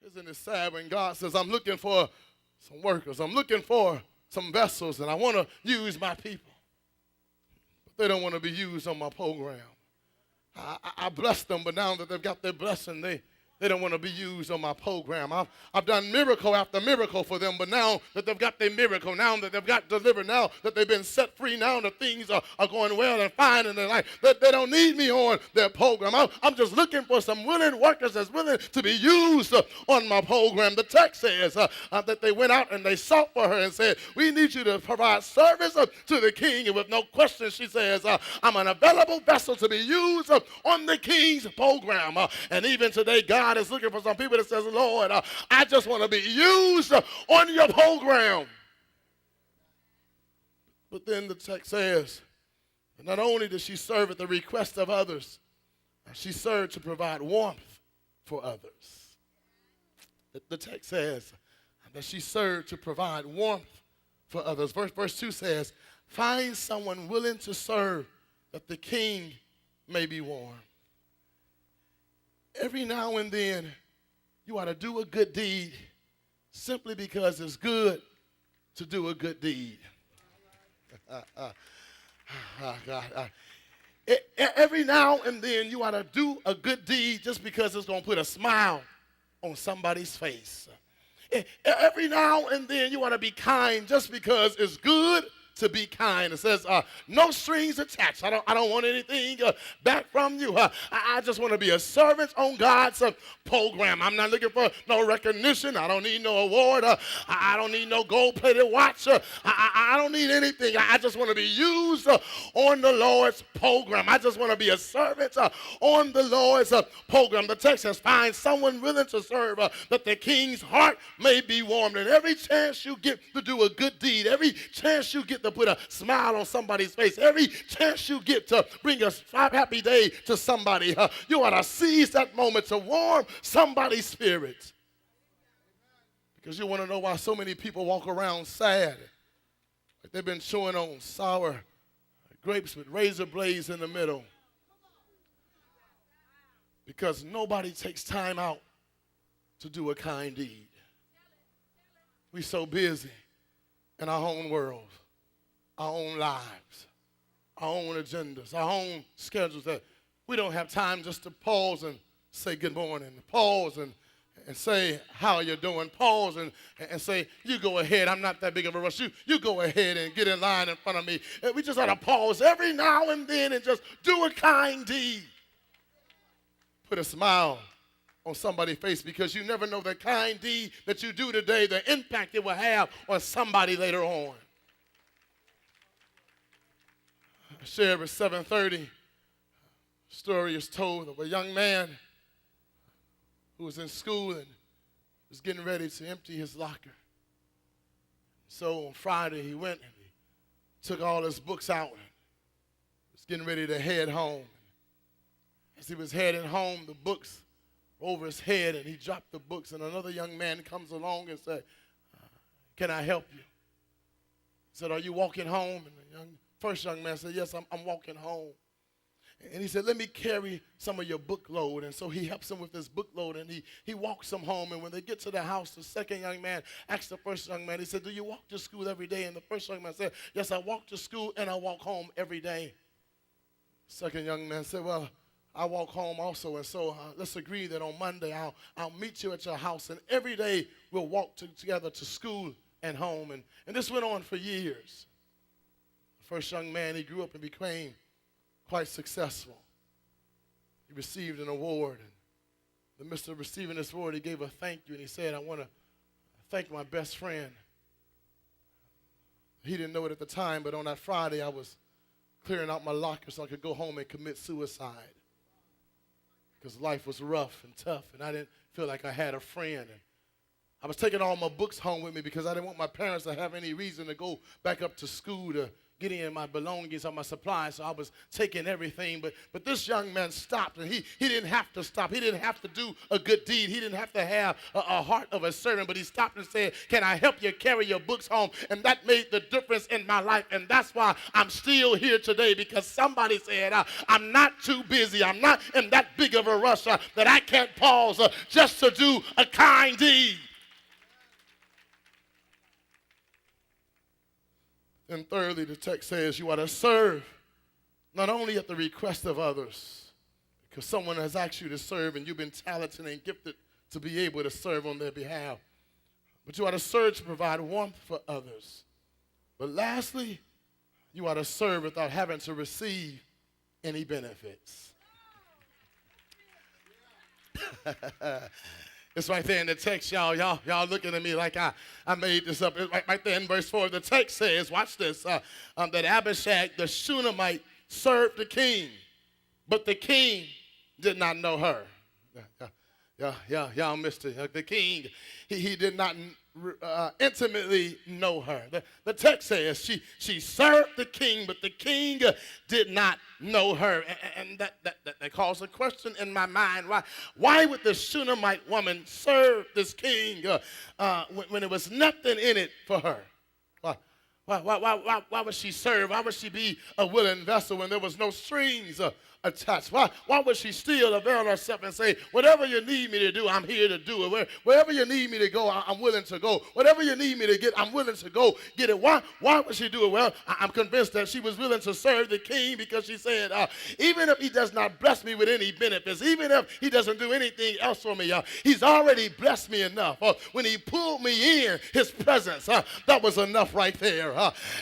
Isn't it sad when God says, I'm looking for some workers, I'm looking for some vessels, and I want to use my people. But they don't want to be used on my program. I bless them, but now that they've got their blessing, they don't want to be used on my program. I've done miracle after miracle for them, but now that they've got their miracle, now that they've got delivered, now that they've been set free, now that things are going well and fine in their life, that they don't need me on their program. I'm just looking for some willing workers that's willing to be used on my program. The text says that they went out and they sought for her and said, we need you to provide service to the king. And with no question, she says, I'm an available vessel to be used on the king's program. And even today, God is looking for some people that says, Lord, I just want to be used on your program. But then the text says, not only did she serve at the request of others, she served to provide warmth for others. The text says that she served to provide warmth for others. Verse 2 says, find someone willing to serve that the king may be warm. Every now and then, you ought to do a good deed simply because it's good to do a good deed. Every now and then, you ought to do a good deed just because it's going to put a smile on somebody's face. Every now and then, you ought to be kind just because it's good to be kind. It says, no strings attached. I don't want anything back from you. I just want to be a servant on God's program. I'm not looking for no recognition. I don't need no award. I don't need no gold-plated watch. I don't need anything. I just want to be used on the Lord's program. I just want to be a servant on the Lord's program. The text says, find someone willing to serve that the king's heart may be warmed. And every chance you get to do a good deed, every chance you get to put a smile on somebody's face, every chance you get to bring a happy day to somebody, you ought to seize that moment to warm somebody's spirit. Because you want to know why so many people walk around sad. Like they've been chewing on sour grapes with razor blades in the middle. Because nobody takes time out to do a kind deed. We're so busy in our own world, our own lives, our own agendas, our own schedules that we don't have time just to pause and say good morning, pause and say how you're doing, pause and say, you go ahead, I'm not that big of a rush, you go ahead and get in line in front of me. And we just ought to pause every now and then and just do a kind deed. Put a smile on somebody's face, because you never know the kind deed that you do today, the impact it will have on somebody later on. I shared at 7:30, story is told of a young man who was in school and was getting ready to empty his locker. So on Friday, he went and he took all his books out and was getting ready to head home. As he was heading home, the books were over his head, and he dropped the books, and another young man comes along and said, can I help you? He said, are you walking home? And the first young man said, yes, I'm walking home. And he said, let me carry some of your book load. And so he helps him with his book load, and he walks him home. And when they get to the house, the second young man asked the first young man, he said, do you walk to school every day? And the first young man said, yes, I walk to school and I walk home every day. Second young man said, well, I walk home also, and so let's agree that on Monday I'll meet you at your house, and every day we'll walk together to school and home. And this went on for years. The first young man, he grew up and became quite successful. He received an award, and in the midst of receiving this award, he gave a thank you, and he said, I want to thank my best friend. He didn't know it at the time, but on that Friday I was clearing out my locker so I could go home and commit suicide. Because life was rough and tough, and I didn't feel like I had a friend. And I was taking all my books home with me because I didn't want my parents to have any reason to go back up to school to getting in my belongings or my supplies, so I was taking everything. But this young man stopped, and he didn't have to stop. He didn't have to do a good deed. He didn't have to have a heart of a servant, but he stopped and said, can I help you carry your books home? And that made the difference in my life, and that's why I'm still here today, because somebody said, I'm not too busy. I'm not in that big of a rush that I can't pause just to do a kind deed. And thirdly, the text says you are to serve not only at the request of others, because someone has asked you to serve and you've been talented and gifted to be able to serve on their behalf, but you are to serve to provide warmth for others. But lastly, you are to serve without having to receive any benefits. It's right there in the text, y'all. Y'all looking at me like I made this up. It's right there in verse 4. The text says, watch this, that Abishag, the Shunammite, served the king, but the king did not know her. Y'all missed it. The king, he did not intimately know her. The text says she served the king, but the king did not know her. And that caused a question in my mind. Why would the Shunammite woman serve this king when there was nothing in it for her? Why would she serve? Why would she be a willing vessel when there was no strings attached? Why would she still avail herself and say, whatever you need me to do, I'm here to do it. Wherever you need me to go, I'm willing to go. Whatever you need me to get, I'm willing to go get it. Why would she do it? Well, I'm convinced that she was willing to serve the king because she said, even if he does not bless me with any benefits, even if he doesn't do anything else for me, he's already blessed me enough. When he pulled me in his presence, that was enough right there.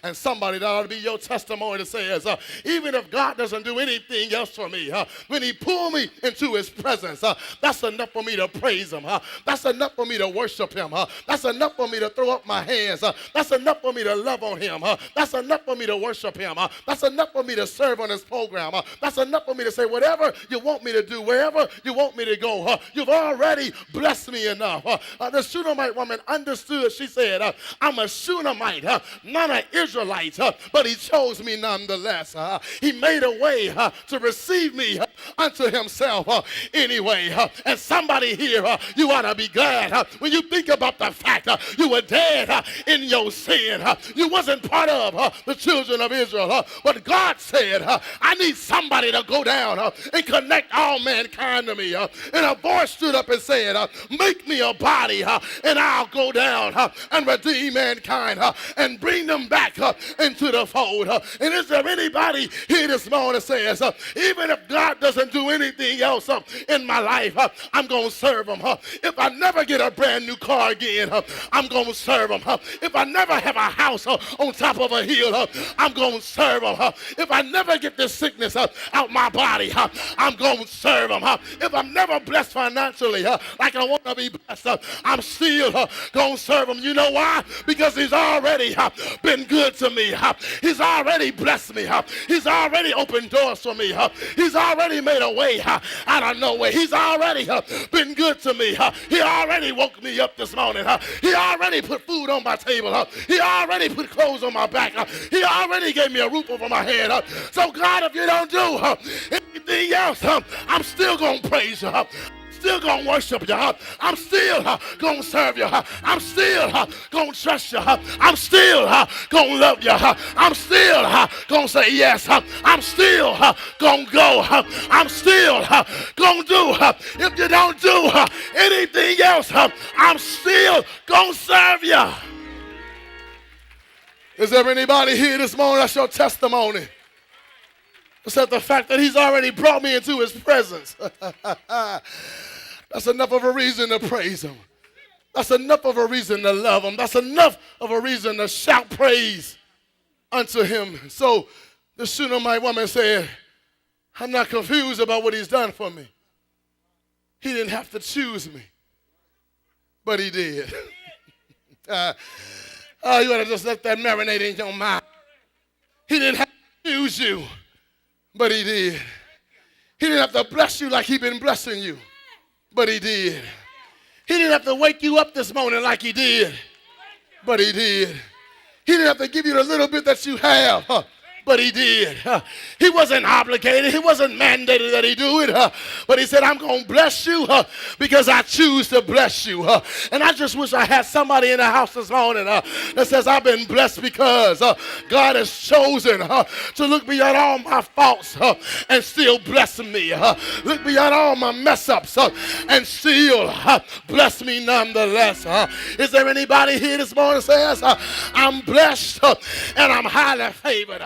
And somebody, that ought to be your testimony that says, even if God doesn't do anything else for me, when he pulled me into his presence, that's enough for me to praise him. That's enough for me to worship him. That's enough for me to throw up my hands. That's enough for me to love on him. That's enough for me to worship him. That's enough for me to serve on his program. That's enough for me to say, whatever you want me to do, wherever you want me to go, you've already blessed me enough. The Shunammite woman understood. She said, I'm a Shunammite, not an Israelite, but he chose me nonetheless. He made a way to receive me unto himself anyway. And somebody here, you ought to be glad when you think about the fact you were dead in your sin. You wasn't part of the children of Israel. But God said, I need somebody to go down and connect all mankind to me. And a voice stood up and said, make me a body and I'll go down and redeem mankind and bring them back into the fold. And is there anybody here this morning that says, even if God doesn't do anything else in my life, I'm going to serve him. If I never get a brand new car again, I'm going to serve him. If I never have a house on top of a hill, I'm going to serve him. If I never get this sickness out my body, I'm going to serve him. If I'm never blessed financially like I want to be blessed, I'm still going to serve him. You know why? Because he's already been good to me. He's already blessed me. He's already opened doors for me. He's already made a way out of nowhere. He's already been good to me. He already woke me up this morning. He already put food on my table. He already put clothes on my back. He already gave me a roof over my head. So God, if you don't do anything else, I'm still going to praise you. Still gonna worship you. I'm still gonna serve you. I'm still gonna trust you. I'm still gonna love you. I'm still gonna say yes. I'm still gonna go. I'm still gonna do. If you don't do anything else, I'm still gonna serve you. Is there anybody here this morning that's your testimony? Except the fact that he's already brought me into his presence. That's enough of a reason to praise him. That's enough of a reason to love him. That's enough of a reason to shout praise unto him. So the Shunammite woman said, I'm not confused about what he's done for me. He didn't have to choose me, but he did. You ought to just let that marinate in your mind. He didn't have to choose you, but he did. He didn't have to bless you like he's been blessing you, but he did. He didn't have to wake you up this morning like he did, but he did. He didn't have to give you the little bit that you have. But he did. He wasn't obligated. He wasn't mandated that he do it. But he said, I'm going to bless you because I choose to bless you. And I just wish I had somebody in the house this morning that says, I've been blessed because God has chosen to look beyond all my faults and still bless me. Look beyond all my mess ups and still bless me nonetheless. Is there anybody here this morning that says, I'm blessed and I'm highly favored?